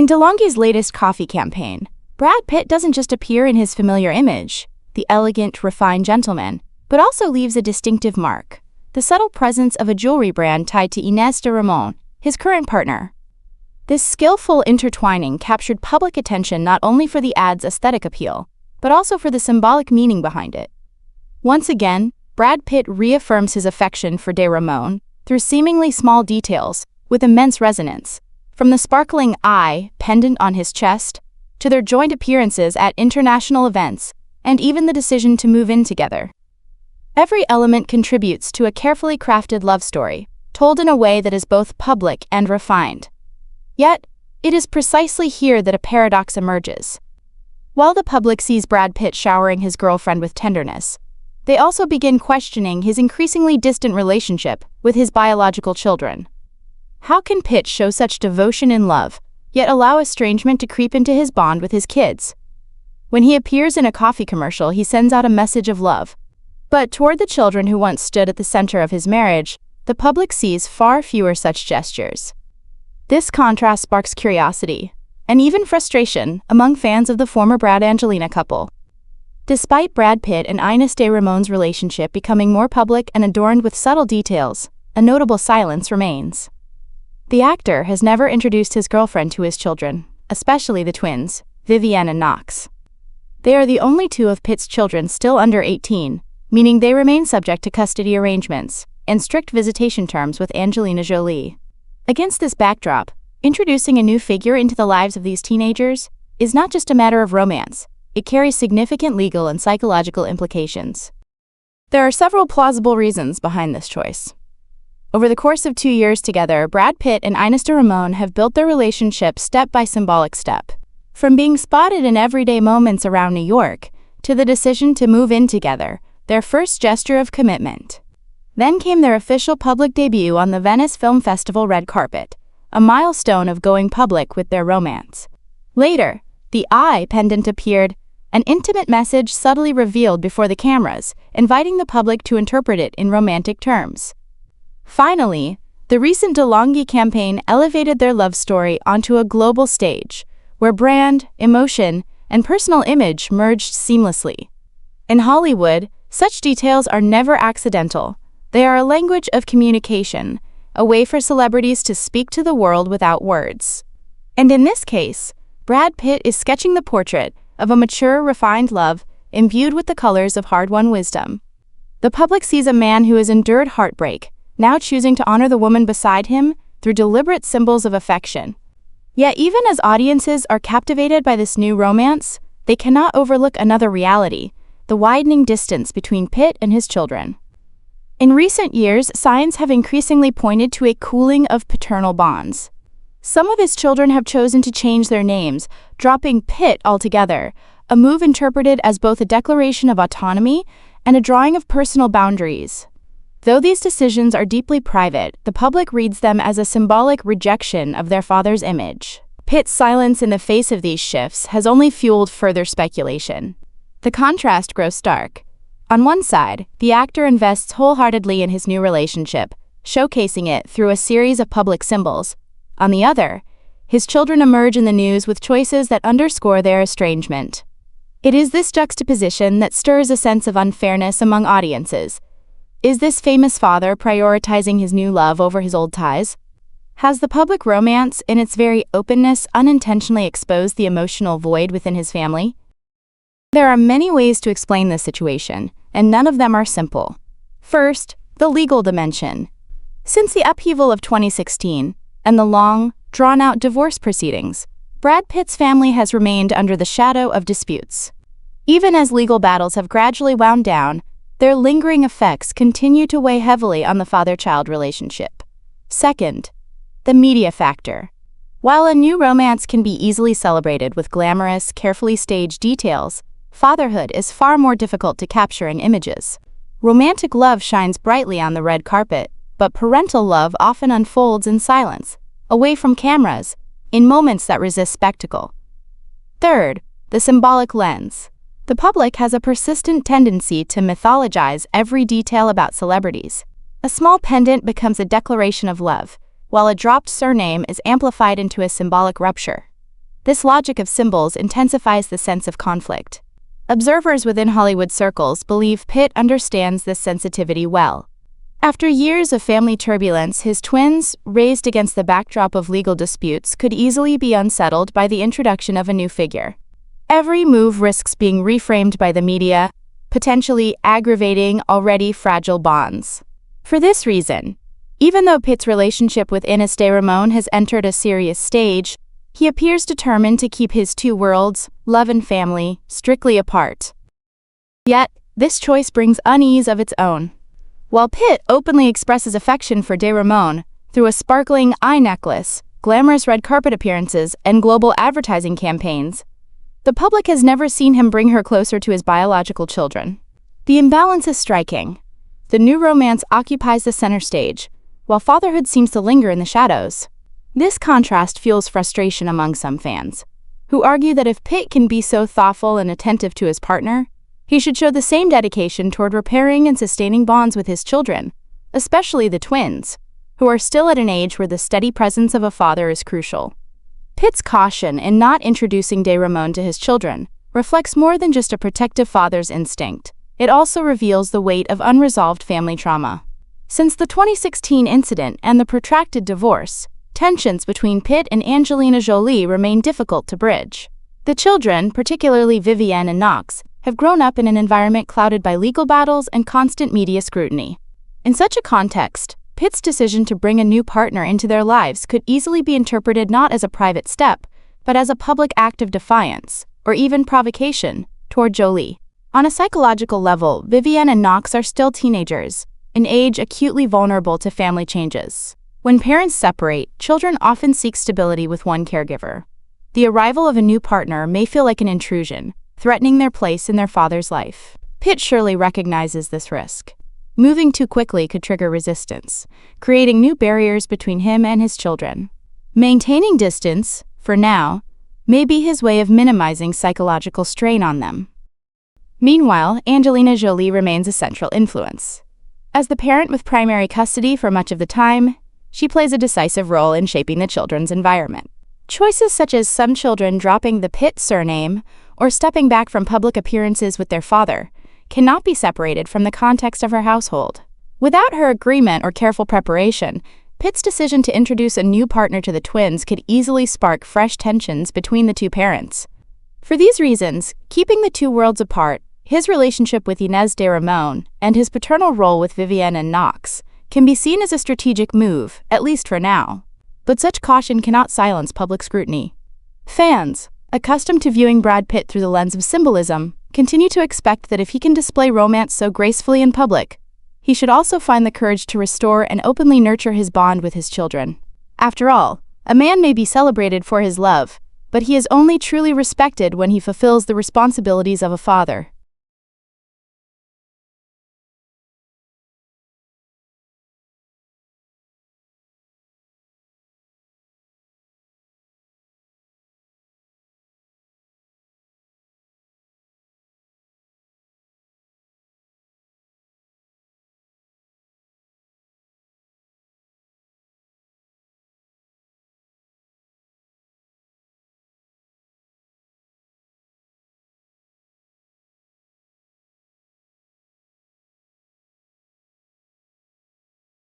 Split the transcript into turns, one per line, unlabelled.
In DeLonghi's latest coffee campaign, Brad Pitt doesn't just appear in his familiar image, the elegant, refined gentleman, but also leaves a distinctive mark, the subtle presence of a jewelry brand tied to Ines de Ramon, his current partner. This skillful intertwining captured public attention not only for the ad's aesthetic appeal, but also for the symbolic meaning behind it. Once again, Brad Pitt reaffirms his affection for de Ramon through seemingly small details with immense resonance, from the sparkling eye pendant on his chest to their joint appearances at international events and even the decision to move in together. Every element contributes to a carefully crafted love story, told in a way that is both public and refined. Yet, it is precisely here that a paradox emerges. While the public sees Brad Pitt showering his girlfriend with tenderness, they also begin questioning his increasingly distant relationship with his biological children. How can Pitt show such devotion in love, yet allow estrangement to creep into his bond with his kids? When he appears in a coffee commercial, he sends out a message of love. But toward the children who once stood at the center of his marriage, the public sees far fewer such gestures. This contrast sparks curiosity, and even frustration, among fans of the former Brad-Angelina couple. Despite Brad Pitt and Ines de Ramon's relationship becoming more public and adorned with subtle details, a notable silence remains. The actor has never introduced his girlfriend to his children, especially the twins, Vivienne and Knox. They are the only two of Pitt's children still under 18, meaning they remain subject to custody arrangements and strict visitation terms with Angelina Jolie. Against this backdrop, introducing a new figure into the lives of these teenagers is not just a matter of romance, it carries significant legal and psychological implications. There are several plausible reasons behind this choice. Over the course of 2 years together, Brad Pitt and Ines de Ramon have built their relationship step by symbolic step. From being spotted in everyday moments around New York, to the decision to move in together, their first gesture of commitment. Then came their official public debut on the Venice Film Festival red carpet, a milestone of going public with their romance. Later, the eye pendant appeared, an intimate message subtly revealed before the cameras, inviting the public to interpret it in romantic terms. Finally, the recent DeLonghi campaign elevated their love story onto a global stage, where brand, emotion, and personal image merged seamlessly. In Hollywood, such details are never accidental. They are a language of communication, a way for celebrities to speak to the world without words. And in this case, Brad Pitt is sketching the portrait of a mature, refined love imbued with the colors of hard-won wisdom. The public sees a man who has endured heartbreak, now choosing to honor the woman beside him through deliberate symbols of affection. Yet even as audiences are captivated by this new romance, they cannot overlook another reality, the widening distance between Pitt and his children. In recent years, signs have increasingly pointed to a cooling of paternal bonds. Some of his children have chosen to change their names, dropping Pitt altogether, a move interpreted as both a declaration of autonomy and a drawing of personal boundaries. Though these decisions are deeply private, the public reads them as a symbolic rejection of their father's image. Pitt's silence in the face of these shifts has only fueled further speculation. The contrast grows stark. On one side, the actor invests wholeheartedly in his new relationship, showcasing it through a series of public symbols. On the other, his children emerge in the news with choices that underscore their estrangement. It is this juxtaposition that stirs a sense of unfairness among audiences. Is this famous father prioritizing his new love over his old ties? Has the public romance, in its very openness, unintentionally exposed the emotional void within his family? There are many ways to explain this situation, and none of them are simple. First, the legal dimension. Since the upheaval of 2016 and the long, drawn-out divorce proceedings, Brad Pitt's family has remained under the shadow of disputes. Even as legal battles have gradually wound down, their lingering effects continue to weigh heavily on the father-child relationship. Second, the media factor. While a new romance can be easily celebrated with glamorous, carefully staged details, fatherhood is far more difficult to capture in images. Romantic love shines brightly on the red carpet, but parental love often unfolds in silence, away from cameras, in moments that resist spectacle. Third, the symbolic lens. The public has a persistent tendency to mythologize every detail about celebrities. A small pendant becomes a declaration of love, while a dropped surname is amplified into a symbolic rupture. This logic of symbols intensifies the sense of conflict. Observers within Hollywood circles believe Pitt understands this sensitivity well. After years of family turbulence, his twins, raised against the backdrop of legal disputes, could easily be unsettled by the introduction of a new figure. Every move risks being reframed by the media, potentially aggravating already fragile bonds. For this reason, even though Pitt's relationship with Ines de Ramon has entered a serious stage, he appears determined to keep his two worlds, love and family, strictly apart. Yet, this choice brings unease of its own. While Pitt openly expresses affection for de Ramon through a sparkling eye necklace, glamorous red carpet appearances, and global advertising campaigns, the public has never seen him bring her closer to his biological children. The imbalance is striking. The new romance occupies the center stage, while fatherhood seems to linger in the shadows. This contrast fuels frustration among some fans, who argue that if Pitt can be so thoughtful and attentive to his partner, he should show the same dedication toward repairing and sustaining bonds with his children, especially the twins, who are still at an age where the steady presence of a father is crucial. Pitt's caution in not introducing de Ramon to his children reflects more than just a protective father's instinct. It also reveals the weight of unresolved family trauma. Since the 2016 incident and the protracted divorce, tensions between Pitt and Angelina Jolie remain difficult to bridge. The children, particularly Vivienne and Knox, have grown up in an environment clouded by legal battles and constant media scrutiny. In such a context, Pitt's decision to bring a new partner into their lives could easily be interpreted not as a private step, but as a public act of defiance, or even provocation, toward Jolie. On a psychological level, Vivienne and Knox are still teenagers, an age acutely vulnerable to family changes. When parents separate, children often seek stability with one caregiver. The arrival of a new partner may feel like an intrusion, threatening their place in their father's life. Pitt surely recognizes this risk. Moving too quickly could trigger resistance, creating new barriers between him and his children. Maintaining distance, for now, may be his way of minimizing psychological strain on them. Meanwhile, Angelina Jolie remains a central influence. As the parent with primary custody for much of the time, she plays a decisive role in shaping the children's environment. Choices such as some children dropping the Pitt surname or stepping back from public appearances with their father cannot be separated from the context of her household. Without her agreement or careful preparation, Pitt's decision to introduce a new partner to the twins could easily spark fresh tensions between the two parents. For these reasons, keeping the two worlds apart, his relationship with Ines de Ramon and his paternal role with Vivienne and Knox can be seen as a strategic move, at least for now. But such caution cannot silence public scrutiny. Fans, accustomed to viewing Brad Pitt through the lens of symbolism, continue to expect that if he can display romance so gracefully in public, he should also find the courage to restore and openly nurture his bond with his children. After all, a man may be celebrated for his love, but he is only truly respected when he fulfills the responsibilities of a father.